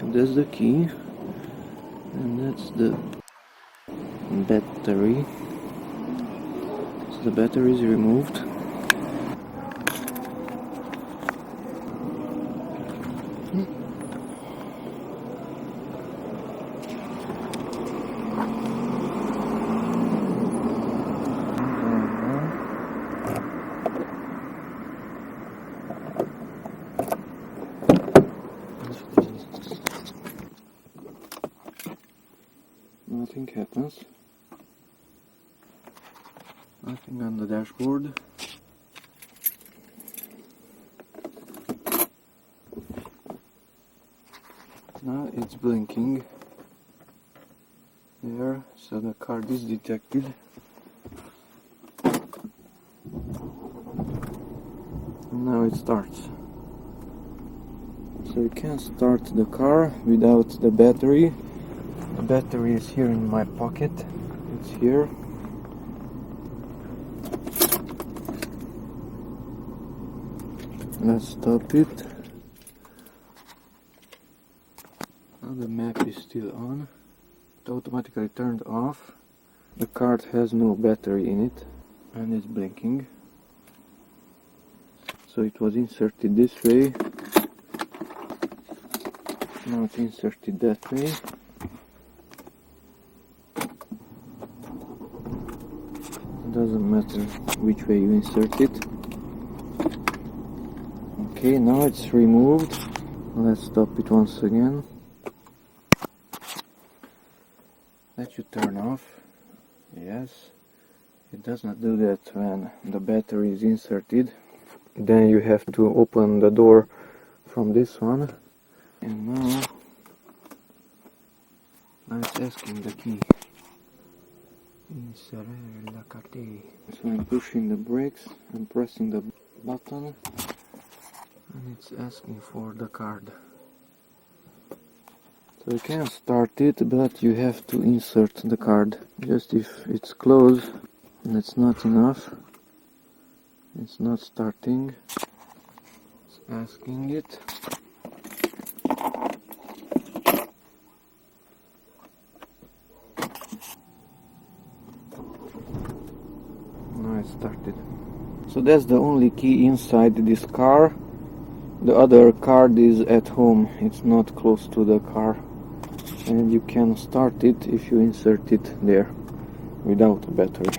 So that's the key, and that's the battery. So the battery is removed. Nothing happens. Nothing on the dashboard. Now it's blinking there, so the card is detected. And now it starts. So you can start the car without the battery. The battery is here in my pocket. It's here. Let's stop it. Now the map is still on. It automatically turned off. The card has no battery in it and it's blinking. So it was inserted this way. Now it's inserted that way. It doesn't matter which way you insert it. Okay, now it's removed. Let's stop it once again. That should turn off. Yes. It does not do that when the battery is inserted. Then you have to open the door from this one. And now it's asking the key. Inserer la carte. So I'm pushing the brakes and pressing the button. And it's asking for the card. So you can start it, but you have to insert the card. Just if it's closed, that's not enough. It's not starting. It's asking it. Now it started. So that's the only key inside this car. The other card is at home, it's not close to the car, and you can start it if you insert it there without a battery.